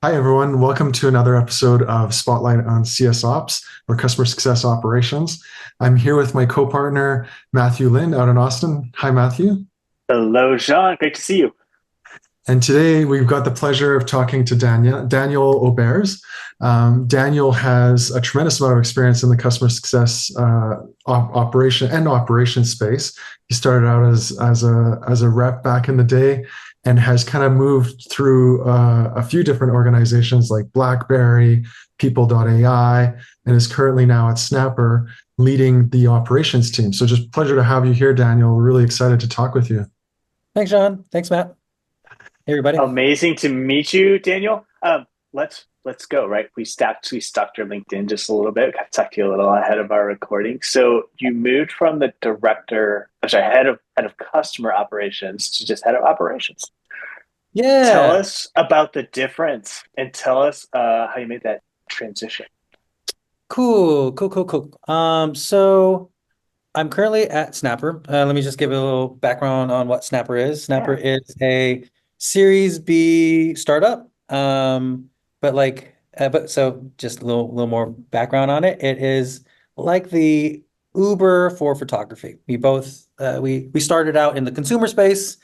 Hi, everyone. Welcome to another episode of Spotlight on CS Ops or Customer Success Operations. I'm here with my co-partner, Matthew Lind out in Austin. Hi, Matthew. Hello, Jean. Great to see you. And today we've got the pleasure of talking to Daniel Oberes. Daniel has a tremendous amount of experience in the customer success operation space. He started out as a rep back in the day and has kind of moved through a few different organizations like Blackberry, People.ai, and is currently now at Snapper leading the operations team. So just pleasure to have you here, Daniel. Really excited to talk with you. Thanks, John. Thanks, Matt. Hey, everybody. Amazing to meet you, Daniel. Let's go. Right, we stalked your LinkedIn just a little bit. Got to talk to you a little ahead of our recording. So you moved from the head of customer operations to just head of operations. Tell Yeah. us about the difference and tell us how you made that transition. Cool. So I'm currently at Snapper. Let me just give a little background on what Snapper is. Snapper Yeah. is a Series B startup. But so just a little more background on it. It is like the Uber for photography. We started out in the consumer space,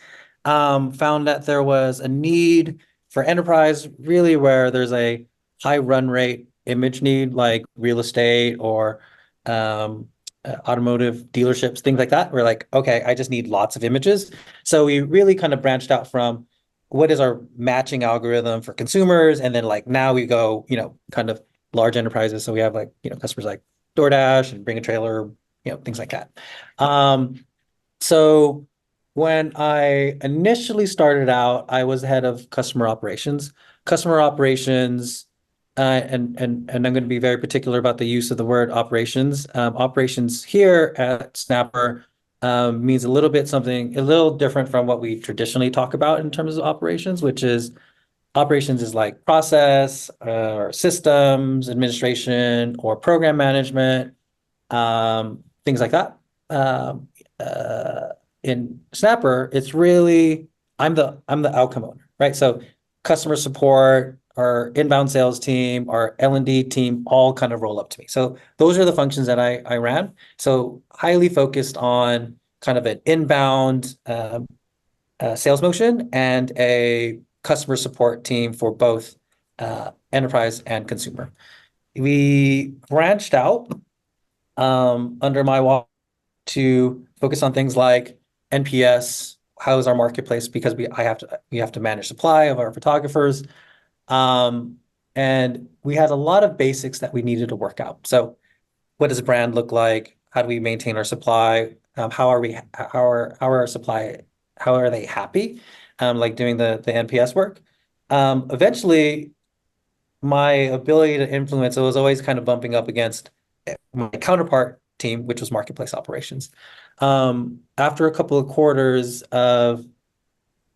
found that there was a need for enterprise, really where there's a high run rate image need, like real estate or automotive dealerships, things like that. We're like, okay, I just need lots of images. So we really kind of branched out from what is our matching algorithm for consumers, and then like now we go, kind of large enterprises. So we have like, customers like DoorDash and Bring a Trailer, things like that. So when I initially started out, I was head of customer operations. Customer operations, and I'm going to be very particular about the use of the word operations. Operations here at Snapper means something a little different from what we traditionally talk about in terms of operations, which is operations is like process or systems administration or program management, things like that. Um, uh, in Snapper, it's really I'm the outcome owner, right? So customer support, our inbound sales team, our L&D team, all kind of roll up to me. So those are the functions that I ran. So highly focused on kind of an inbound sales motion and a customer support team for both enterprise and consumer. We branched out under my watch to focus on things like NPS. How is our marketplace? Because we have to manage supply of our photographers, um, and we had a lot of basics that we needed to work out. So, what does a brand look like? How do we maintain our supply? How are our supply? How are they happy? Like doing the NPS work. Eventually, my ability to influence, it was always kind of bumping up against my counterpart team, which was marketplace operations. After a couple of quarters of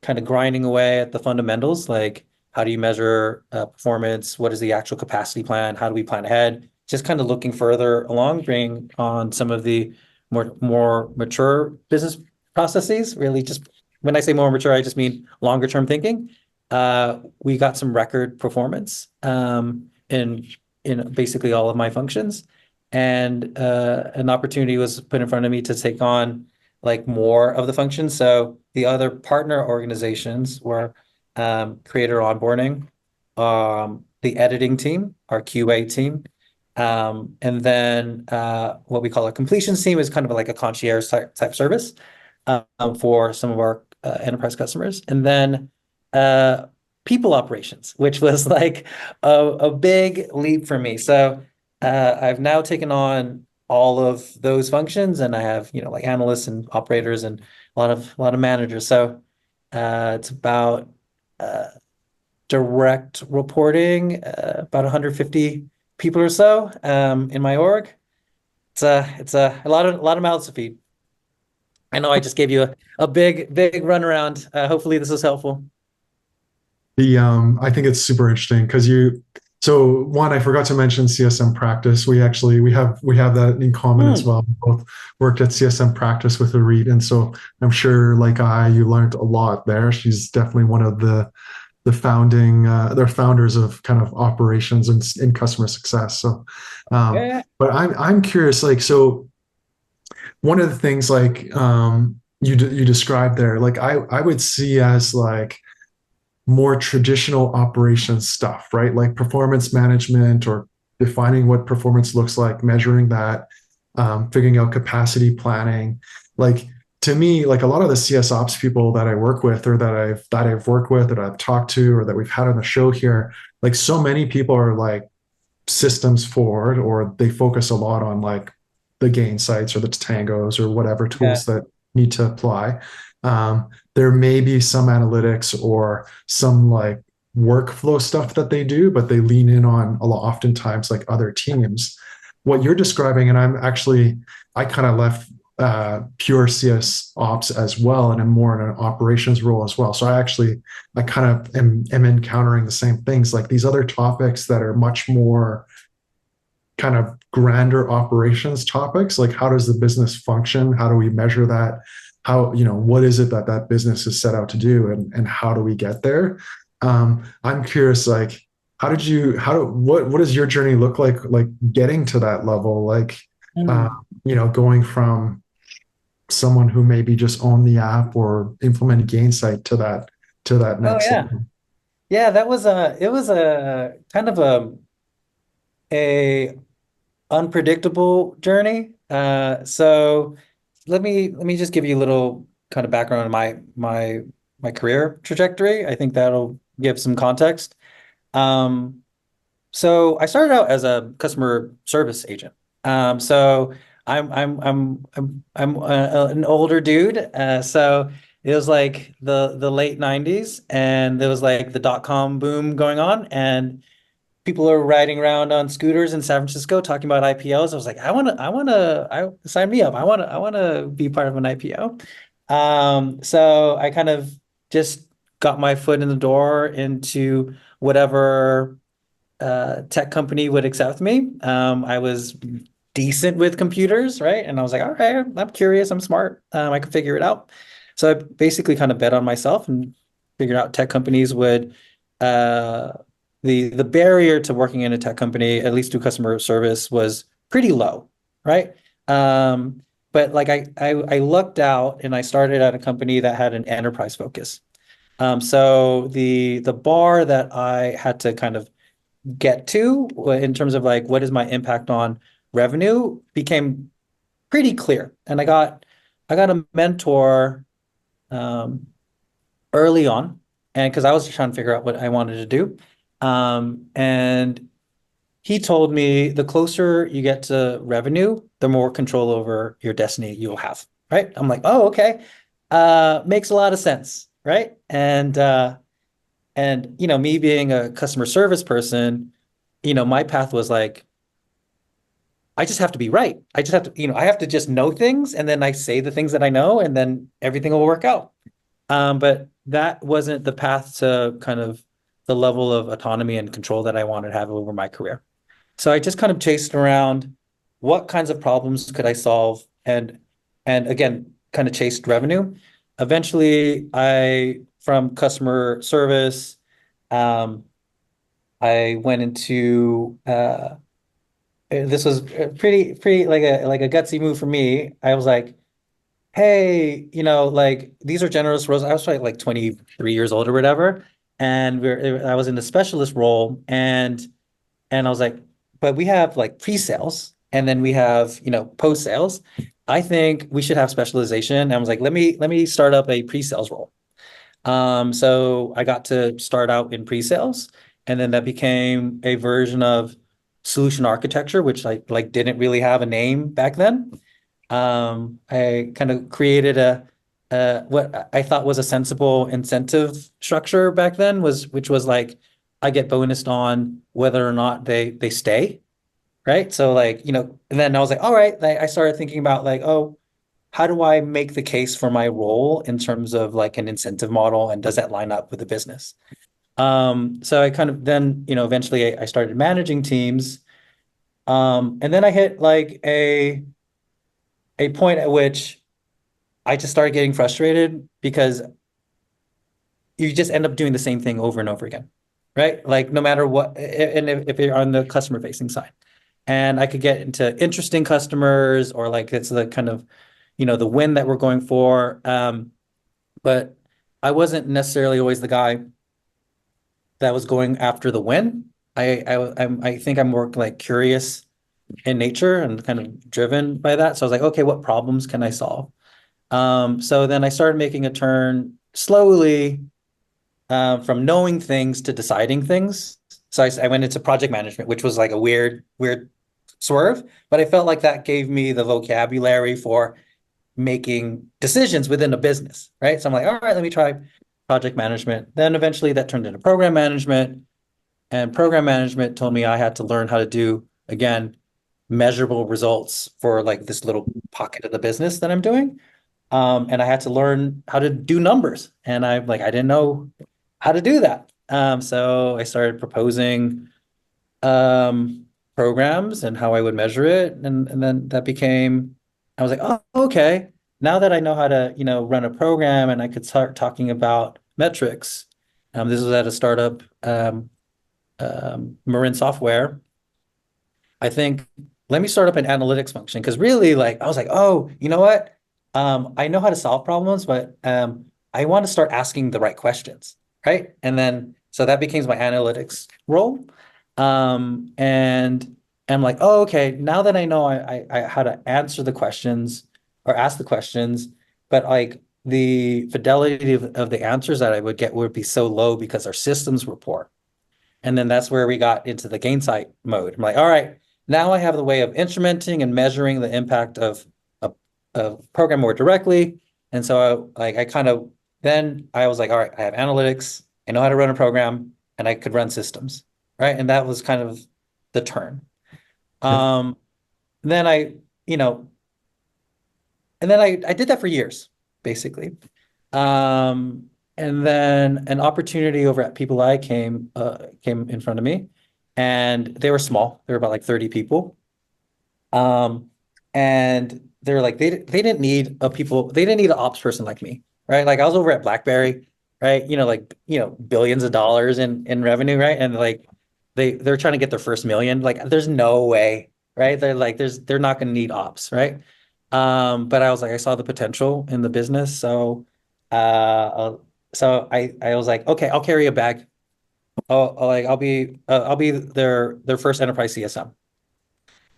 kind of grinding away at the fundamentals, like how do you measure performance? What is the actual capacity plan? How do we plan ahead? Just kind of looking further along, bring on some of the more mature business processes. Really, just when I say more mature, I just mean longer term thinking. We got some record performance in basically all of my functions, and an opportunity was put in front of me to take on like more of the functions. So the other partner organizations were creator onboarding, the editing team, our QA team, and then what we call a completions team is kind of like a concierge type service for some of our enterprise customers. And then uh, people operations, which was like a big leap for me. So I've now taken on all of those functions, and I have, like analysts and operators and a lot of managers. So it's about uh, direct reporting, about 150 people or so in my org. It's a lot of mouths to feed. I know I just gave you a big runaround. Hopefully this is helpful. I think it's super interesting because so one, I forgot to mention CSM Practice. We have that in common as Hmm. well. We both worked at CSM Practice with Arit, and so I'm sure, like you learned a lot there. She's definitely one of the they're founders of kind of operations and in customer success. So, Yeah. but I'm curious, like, so one of the things like you described there, like I would see as like more traditional operations stuff, right? Like performance management or defining what performance looks like, measuring that, figuring out capacity planning. Like to me, like a lot of the CS ops people that I work with or that I've worked with or that I've talked to or that we've had on the show here, like so many people are like systems forward or they focus a lot on like the gain sites or the tangos or whatever Yeah. tools that need to apply. There may be some analytics or some like workflow stuff that they do, but they lean in on a lot, oftentimes like other teams. What you're describing, and I kind of left pure CS ops as well, and I'm more in an operations role as well. So I kind of am encountering the same things, like these other topics that are much more kind of grander operations topics, like how does the business function? How do we measure that? How, what is it that that business is set out to do and how do we get there? I'm curious, like, what does your journey look like getting to that level? Like, Mm. going from someone who maybe just owned the app or implemented Gainsight to that Oh next yeah. level. Yeah, it was a kind of a unpredictable journey. So let me just give you a little kind of background on my career trajectory. I think that'll give some context. Um, so I started out as a customer service agent. So I'm an older dude. So it was like the late 90s, and there was like the dot-com boom going on, and people are riding around on scooters in San Francisco talking about IPOs. I was like, I sign me up. I wanna be part of an IPO. So I kind of just got my foot in the door into whatever tech company would accept me. I was decent with computers, right? And I was like, all right, I'm curious, I'm smart, I can figure it out. So I basically kind of bet on myself and figured out tech companies would uh, the barrier to working in a tech company, at least through customer service, was pretty low, right? But like I lucked out and I started at a company that had an enterprise focus. So the bar that I had to kind of get to in terms of like what is my impact on revenue became pretty clear. And I got a mentor um, early on, and because I was trying to figure out what I wanted to do. And he told me the closer you get to revenue, the more control over your destiny you'll have. Right. I'm like, oh, okay. Makes a lot of sense. Right. And me being a customer service person, my path was like, I just have to be right. I just have to, I have to just know things, and then I say the things that I know, and then everything will work out. But that wasn't the path to kind of the level of autonomy and control that I wanted to have over my career. So I just kind of chased around what kinds of problems could I solve, and again, kind of chased revenue. Eventually, from customer service, um, I went into this was pretty like a gutsy move for me. I was like, hey, like these are generous roles. I was like 23 years old or whatever, and I was in the specialist role, and I was like, but we have like pre-sales, and then we have post-sales. I think we should have specialization. And I was like, let me start up a pre-sales role. So I got to start out in pre-sales, and then that became a version of solution architecture, which like didn't really have a name back then. I kind of created what I thought was a sensible incentive structure back then, which was like I get bonused on whether or not they stay, right? So like, and then I was like, all right, I started thinking about like, oh, how do I make the case for my role in terms of like an incentive model, and does that line up with the business? So I kind of then, eventually I started managing teams. And then I hit like a point at which I just started getting frustrated because you just end up doing the same thing over and over again, right? Like no matter what, and if you're on the customer facing side, and I could get into interesting customers or like it's the kind of, the win that we're going for. But I wasn't necessarily always the guy that was going after the win. I think I'm more like curious in nature and kind of driven by that. So I was like, okay, what problems can I solve? So then I started making a turn slowly from knowing things to deciding things. So I went into project management, which was like a weird swerve, but I felt like that gave me the vocabulary for making decisions within a business, right? So I'm like, all right, let me try project management. Then eventually that turned into program management, and program management told me I had to learn how to do, again, measurable results for like this little pocket of the business that I'm doing. And I had to learn how to do numbers. And I didn't know how to do that. So I started proposing programs and how I would measure it. And then that became, I was like, oh, okay. Now that I know how to, run a program and I could start talking about metrics. This was at a startup, Marin Software. I think let me start up an analytics function because really, like, I was like, oh, you know what? I know how to solve problems, but I want to start asking the right questions, right? And then so that became my analytics role. And I'm like, oh, okay, now that I know I how to answer the questions or ask the questions, but like the fidelity of the answers that I would get would be so low because our systems were poor. And then that's where we got into the Gainsight mode. I'm like, all right, now I have the way of instrumenting and measuring the impact of a program more directly. And so then I was like, all right, I have analytics, I know how to run a program, and I could run systems, right? And that was kind of the turn. Yeah. Then I, you know, and then I did that for years, basically. And then an opportunity over at People I came in front of me, and they were small. They were about like 30 people. And they're like they didn't need they didn't need an ops person like me, right? Like I was over at Blackberry, right? Billions of dollars in revenue, right? And like they're trying to get their first million. Like there's no way, right? They're not going to need ops, right? But I was like I saw the potential in the business, so I was like, okay, I'll carry a bag. I'll be their first enterprise CSM.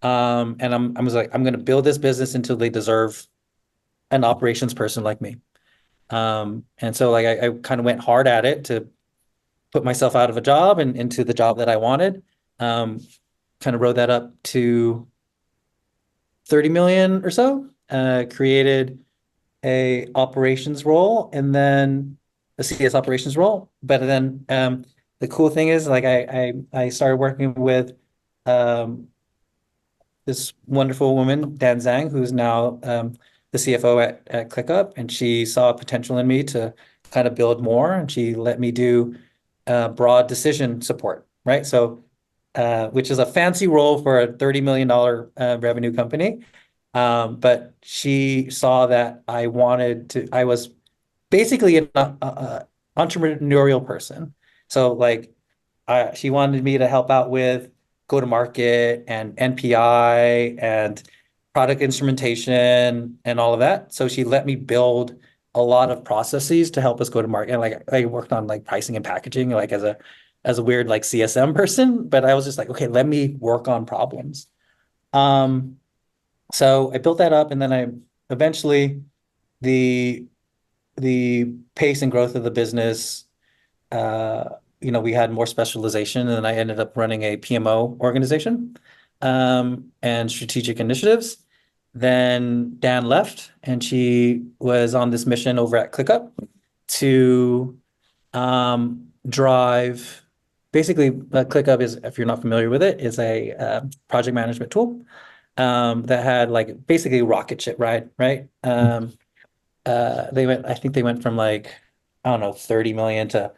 And I was like, I'm going to build this business until they deserve an operations person like me. And so like I kind of went hard at it to put myself out of a job and into the job that I wanted. Kind of rode that up to 30 million or so. Created a operations role and then a CS operations role. But then the cool thing is like I started working with this wonderful woman, Dan Zhang, who's now the CFO at ClickUp, and she saw potential in me to kind of build more, and she let me do broad decision support, right? So, which is a fancy role for a $30 million revenue company. But she saw that I was basically an entrepreneurial person. So like she wanted me to help out with go to market and NPI and product instrumentation and all of that. So she let me build a lot of processes to help us go to market. And like I worked on like pricing and packaging, like as a weird like CSM person, but I was just like, okay, let me work on problems. So I built that up, and then I eventually the pace and growth of the business, we had more specialization, and then I ended up running a PMO organization and strategic initiatives. Then Dan left, and she was on this mission over at ClickUp to drive. Basically, ClickUp is, if you're not familiar with it, is a project management tool that had like basically rocket ship ride, right? I think they went from like, I don't know, 30 million to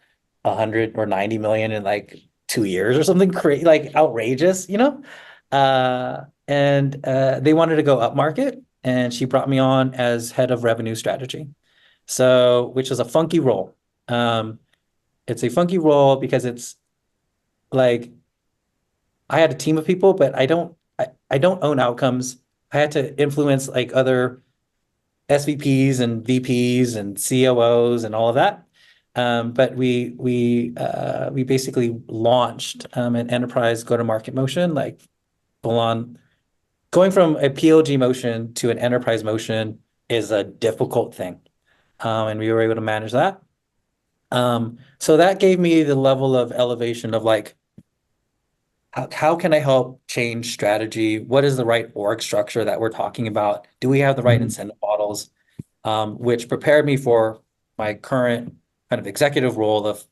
100 or 90 million in like 2 years or something crazy, like outrageous, and they wanted to go up market, and she brought me on as head of revenue strategy. So, which was a funky role. it's a funky role because it's like I had a team of people, but I don't own outcomes. I had to influence like other SVPs and VPs and COOs and all of that. But we basically launched an enterprise go-to-market motion, like full on. Going from a PLG motion to an enterprise motion is a difficult thing, and we were able to manage that. So that gave me the level of elevation of like, how can I help change strategy? What is the right org structure that we're talking about? Do we have the right Mhm. incentive models? Which prepared me for my current kind of executive role of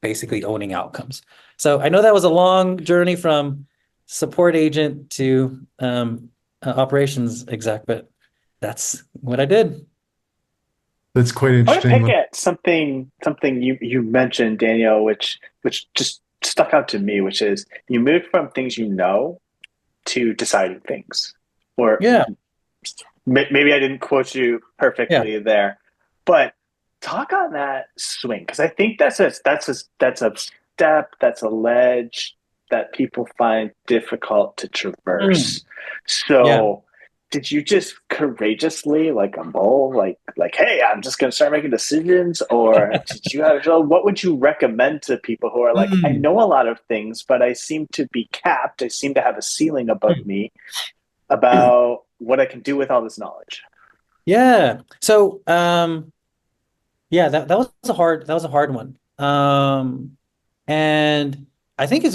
basically owning outcomes. So I know that was a long journey from support agent to operations exec, but that's what I did. That's quite I want to interesting. pick at something you mentioned, Daniel, which just stuck out to me, which is you moved from things you know to deciding things. Or Yeah, maybe I didn't quote you yeah. perfectly there, but talk on that swing because I think that's a step, that's a ledge that people find difficult to Mm, traverse. yeah. So did you just courageously like a bull like hey, I'm just going to start making decisions, or did you have, what would you recommend to people who are like, I Mm, know a lot of things but I seem to be capped, I seem to have a ceiling above me about what I can do with all this knowledge? yeah. So, yeah, that was a hard one. And I think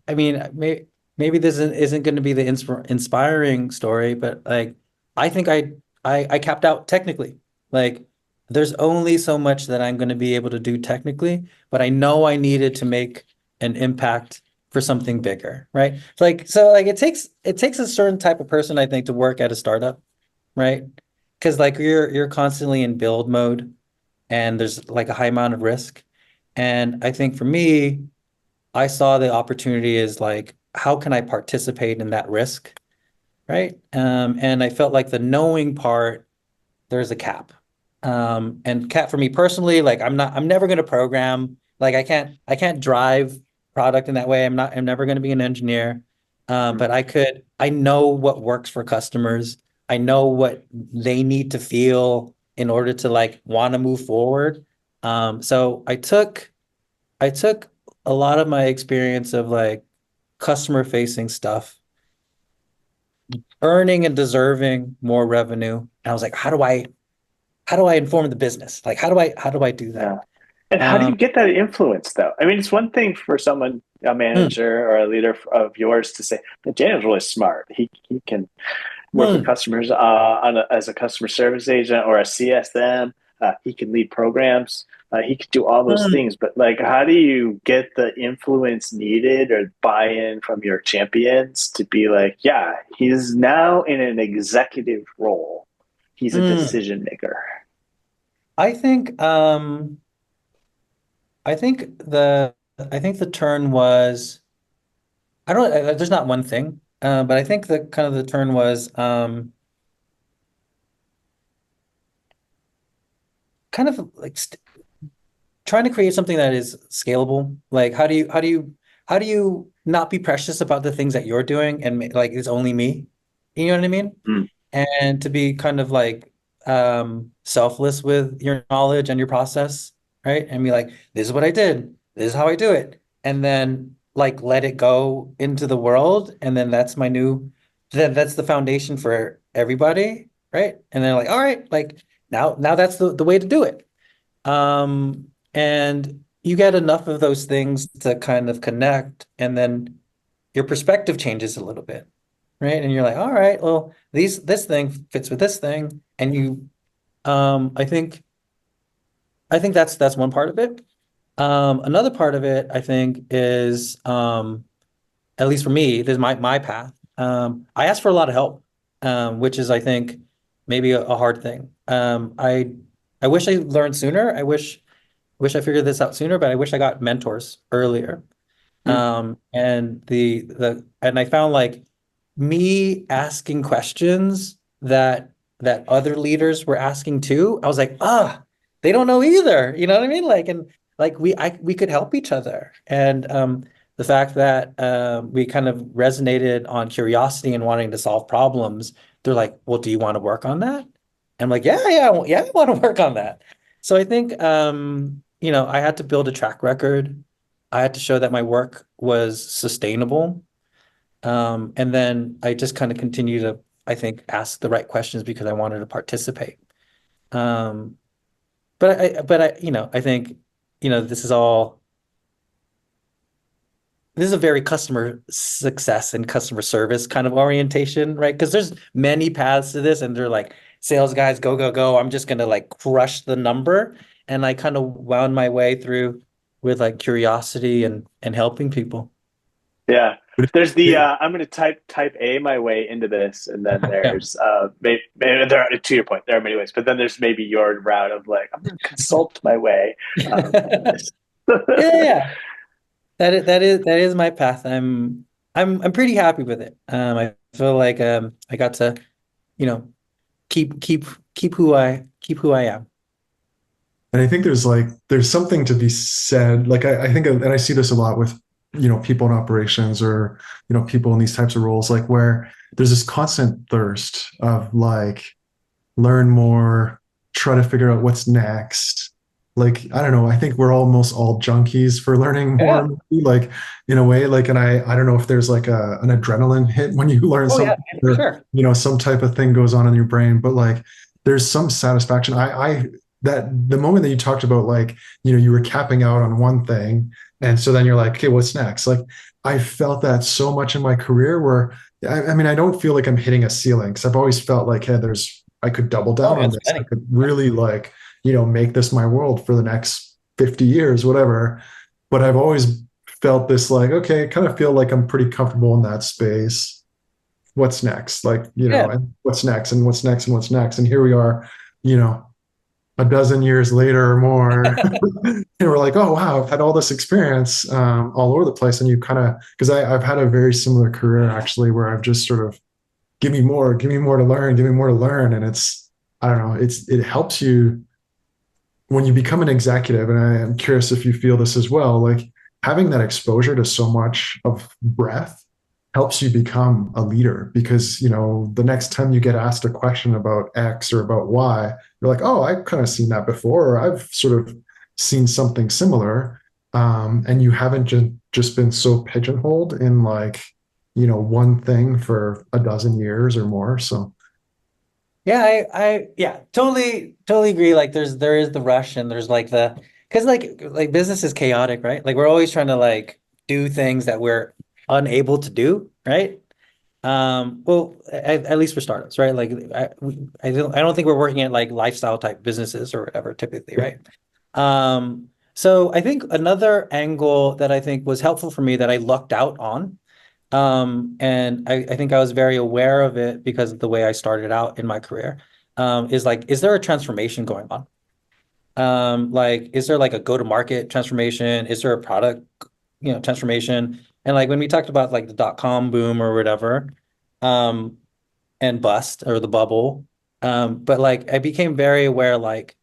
I mean, maybe this isn't going to be the inspiring story, but like, I think I capped out technically. Like, there's only so much that I'm going to be able to do technically, but I know I needed to make an impact for something bigger, right? So like it takes a certain type of person, I think, to work at a startup, right? Because like you're constantly in build mode and there's like a high amount of risk. And I think for me, I saw the opportunity as like, how can I participate in that risk? Right. And I felt like the knowing part, there's a cap. And cap for me personally, like I'm never going to program. Like I can't drive product in that way. I'm never going to be an engineer. But I know what works for customers. I know what they need to feel in order to like want to move forward. So I took a lot of my experience of like customer facing stuff, earning and deserving more revenue. And I was like, how do I inform the business? Like how do I do that? Yeah. And how do Um, you get that influence, though? I mean, it's one thing for someone, a hmm, manager or a leader of yours, to say, Daniel's really smart. He can work with hmm, customers as a customer service agent or a CSM. He can lead programs. He could do all those hmm, things. But like, how do you get the influence needed or buy-in from your champions to be like, yeah, he's now in an executive role. He's a hmm. decision maker. I think I think the turn was I don't there's not one thing, but I think the kind of the turn was kind of like trying to create something that is scalable. Like how do you not be precious about the things that you're doing and like it's only me? You know what I mean? Mm. And to be kind of like selfless with your knowledge and your process, right? And be like, this is what I did, this is how I do it. And then like let it go into the world. And then that's the foundation for everybody, right? And they're like, all right, like now that's the way to do it. And you get enough of those things to kind of connect, and then your perspective changes a little bit, right? And you're like, all right, well, this thing fits with this thing, and I think that's one part of it. Another part of it, I think, is at least for me, this is my path. I asked for a lot of help, which is, I think, maybe a hard thing. I wish I learned sooner. I wish I figured this out sooner, but I wish I got mentors earlier. Mm. And I found like me asking questions that other leaders were asking too. I was like, they don't know either. You know what I mean? Like, and like we could help each other. And the fact that we kind of resonated on curiosity and wanting to solve problems, they're like, well, do you want to work on that? And I'm like, yeah, I want to work on that. So I think I had to build a track record. I had to show that my work was sustainable. And then I just kind of continue to, I think, ask the right questions because I wanted to participate. Um, I think, this is a very customer success and customer service kind of orientation, right? Because there's many paths to this, and they're like, sales guys, go, go, go. I'm just gonna like crush the number. And I kind of wound my way through with like curiosity and helping people. Yeah. But There's the yeah, I'm going to type A my way into this, and then Yeah. there's maybe there are, to your point, there are many ways, but then there's maybe your route of like I'm going to consult my way into this. Yeah. That is my path. I'm pretty happy with it. I feel like I got to, you know, keep keep keep who I am. and I think there's something to be said. Like I think, and I see this a lot with people in operations or people in these types of roles, like where there's this constant thirst of like learn more, try to figure out what's next. Like, I don't know, I think we're almost all junkies for learning Yeah. more, maybe, like in a way, like, and I don't know if there's like an adrenaline hit when you learn Oh yeah, something for or, sure. some type of thing goes on in your brain, but like there's some satisfaction. I that the moment that you talked about like, you were capping out on one thing. And so then you're like, okay, what's next? Like I felt that so much in my career where I mean, I don't feel like I'm hitting a ceiling because I've always felt like, hey, I could double Oh, down on it's this. I many. could really like, make this my world for the next 50 years, whatever. But I've always felt this like, okay, I kind of feel like I'm pretty comfortable in that space. What's next? Like, Yeah. and what's next and what's next and what's next. And here we are, you know, a dozen years later or more. And we're like, oh, wow, I've had all this experience all over the place. And you kind of, because I've had a very similar career actually, where I've just sort of, give me more to learn, give me more to learn. And I don't know, it helps you when you become an executive. And I am curious if you feel this as well, like having that exposure to so much of breadth helps you become a leader because, the next time you get asked a question about X or about Y, you're like, oh, I've kind of seen that before, or I've sort of seen something similar. And you haven't just been so pigeonholed in like, one thing for a dozen years or more. So Yeah, yeah, totally agree. Like there is the rush and there's like because like business is chaotic, right? Like we're always trying to like do things that we're unable to do, right? Well, at least for startups, right? Like I don't think we're working at like lifestyle type businesses or whatever typically, right? So I think another angle that I think was helpful for me that I lucked out on, and I think I was very aware of it because of the way I started out in my career, is like, is there a transformation going on? Like, is there like a go-to-market transformation? Is there a product, transformation? And like when we talked about like the dot-com boom or whatever, um, and bust or the bubble, but like I became very aware, like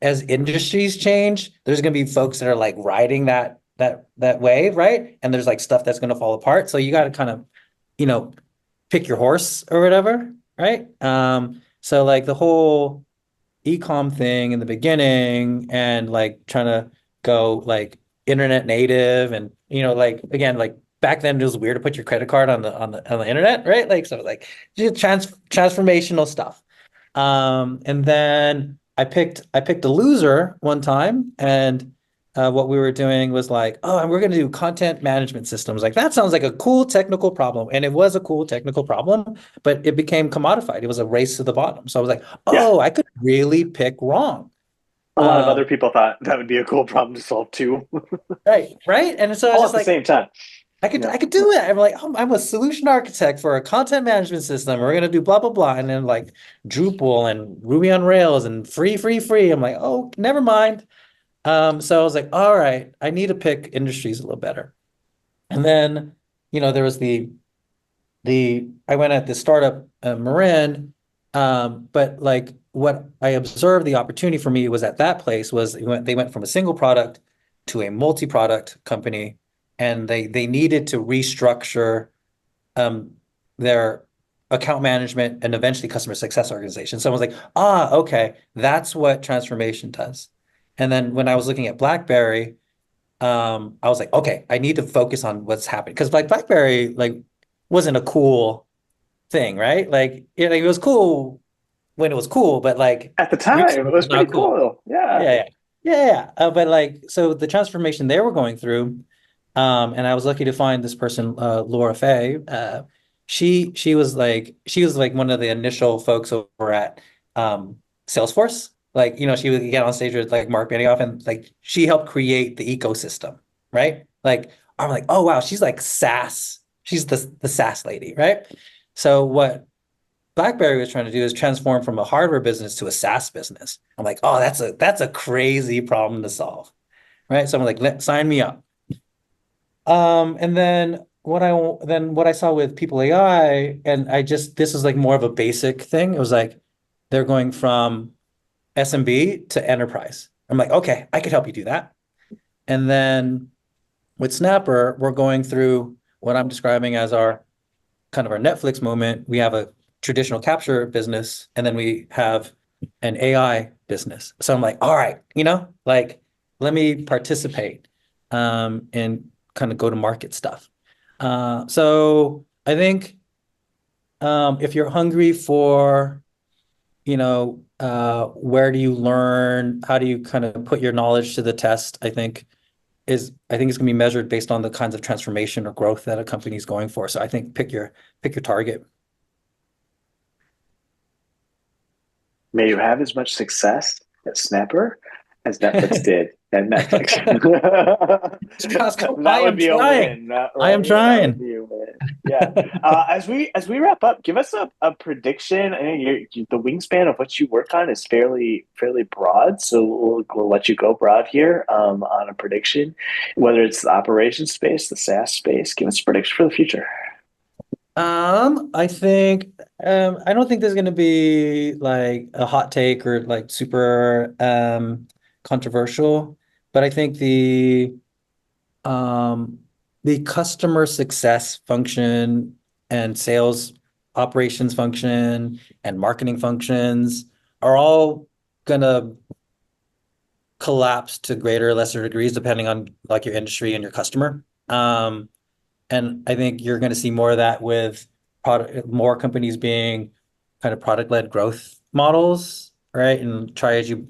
as industries change, there's going to be folks that are like riding that wave, right? And there's like stuff that's going to fall apart. So you got to kind of, you know, pick your horse or whatever, right? So like the whole e-com thing in the beginning and like trying to go like internet native and like again like back then it was weird to put your credit card on the internet, right? Like so like just transformational stuff. And then I picked a loser one time, and what we were doing was like, oh, and we're going to do content management systems. Like that sounds like a cool technical problem, and it was a cool technical problem, but it became commodified. It was a race to the bottom. So I was like, Yeah, oh, I could really pick wrong. a lot of other Um, people thought that would be a cool problem to solve too, right. And so I was all just at the like, same time. I could Yeah, I could do it. I'm like, oh, I'm a solution architect for a content management system. We're gonna do blah blah blah, and then like Drupal and Ruby on Rails and free, free, free. I'm like, oh, never mind. So I was like, all right, I need to pick industries a little better. And then, there was the I went at the startup Marin, but like what I observed the opportunity for me was at that place was they went from a single product to a multi-product company, and they needed to restructure their account management and eventually customer success organization. So I was like, okay, that's what transformation does. And then when I was looking at Blackberry, I was like, okay, I need to focus on what's happening because like Blackberry wasn't a cool thing, right? It was cool when it was cool, but like At the time, it recently was it's not pretty cool. cool. Yeah. Yeah, yeah, yeah, yeah. But like, so the transformation they were going through, and I was lucky to find this person, Laura Fay. She was like one of the initial folks over at Salesforce. Like, she would get on stage with like Mark Benioff, and like she helped create the ecosystem, right? Like, I'm like, oh wow, she's like SaaS. She's the SaaS lady, right? So what BlackBerry was trying to do is transform from a hardware business to a SaaS business. I'm like, oh, that's a crazy problem to solve, right? So I'm like, sign me up. And then what I saw with People AI, and this is like more of a basic thing. It was like they're going from SMB to enterprise. I'm like, okay, I could help you do that. And then with Snapper, we're going through what I'm describing as our kind of our Netflix moment. We have a traditional capture business, and then we have an AI business. So I'm like, all right, like let me participate in kind of go to market stuff. So I think if you're hungry for, where do you learn? How do you kind of put your knowledge to the test? I think it's going to be measured based on the kinds of transformation or growth that a company is going for. So I think pick your target. May you have as much success at Snapper as Netflix did at Netflix. That would be a win, right? I am That would trying. be a win. Yeah. As we wrap up, give us a prediction. I think the wingspan of what you work on is fairly broad, so we'll let you go broad here on a prediction, whether it's the operations space, the SaaS space. Give us a prediction for the future. I think I don't think there's going to be like a hot take or like super controversial, but I think um the customer success function and sales operations function and marketing functions are all gonna collapse to greater or lesser degrees depending on like your industry and your customer. And I think you're going to see more of that with more companies being kind of product-led growth models, right? And try as you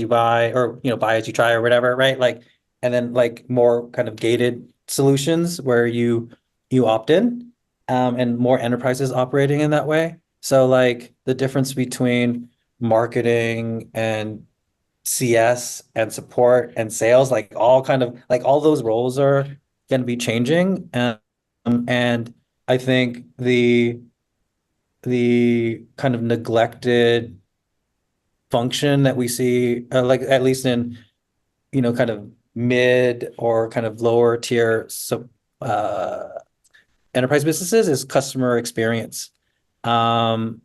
buy, or buy as you try, or whatever, right? Like, and then like more kind of gated solutions where you opt in, and more enterprises operating in that way. So like the difference between marketing and CS and support and sales, like all kind of like all those roles are going to be changing. And I think the kind of neglected function that we see, like at least in kind of mid or kind of lower tier uh, enterprise businesses, is customer experience. And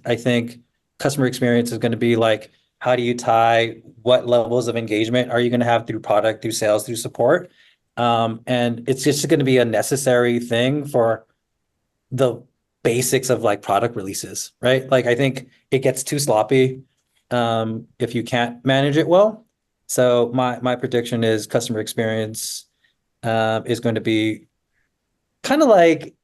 I think customer experience is going to be like, how do you tie what levels of engagement are you going to have through product, through sales, through support? And it's just going to be a necessary thing for the basics of like product releases, right? Like I think it gets too sloppy if you can't manage it well. So my prediction is customer experience is going to be kind of like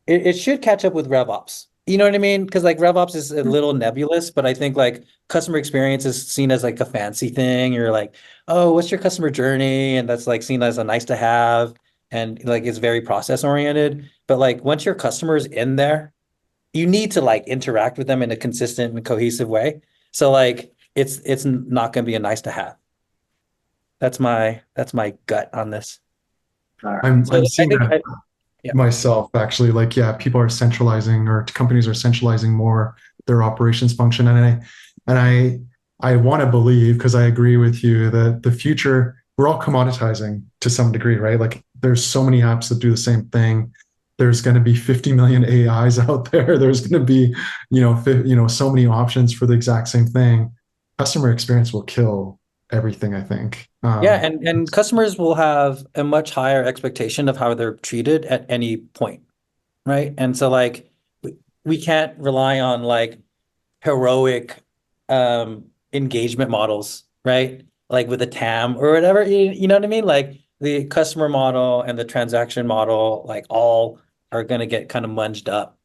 it should catch up with RevOps. You know what I mean? Because like RevOps is a little nebulous, but I think like customer experience is seen as like a fancy thing. You're like, oh, what's your customer journey? And that's like seen as a nice to have, and like it's very process oriented. But like once your customer is in there, you need to like interact with them in a consistent and cohesive way. So like it's not going to be a nice to have. That's my gut on this. All right. I'm So I seeing think that yeah. myself actually. Like, yeah, people are centralizing, or companies are centralizing more their operations function, and I want to believe, because I agree with you, that the future, we're all commoditizing to some degree, right? Like there's so many apps that do the same thing, there's going to be 50 million AIs out there. There's going to be, so many options for the exact same thing. Customer experience will kill everything, I think. Yeah, and customers will have a much higher expectation of how they're treated at any point, right? And so like we can't rely on like heroic engagement models, right? Like with a TAM or whatever, you know what I mean? Like the customer model and the transaction model, like all are going to get kind of munged up.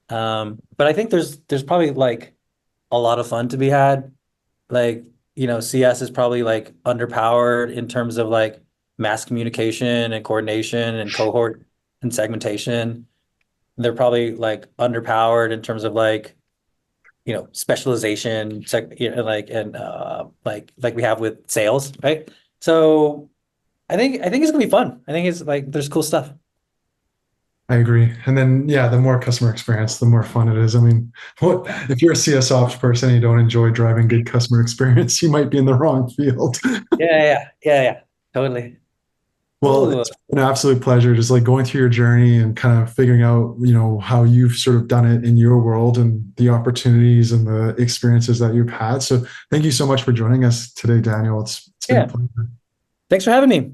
But I think there's probably like a lot of fun to be had. Like, CS is probably like underpowered in terms of like mass communication and coordination and cohort and segmentation. They're probably like underpowered in terms of like, specialization, like and like we have with sales, right? So I think it's gonna be fun. I think it's like there's cool stuff. I agree. And then, yeah, the more customer experience, the more fun it is. I mean, what if you're a CS ops person and you don't enjoy driving good customer experience, you might be in the wrong field. Yeah. Totally. Well, Ooh, it's been an absolute pleasure just like going through your journey and kind of figuring out, how you've sort of done it in your world and the opportunities and the experiences that you've had. So thank you so much for joining us today, Daniel. It's been a yeah. pleasure. Thanks for having me.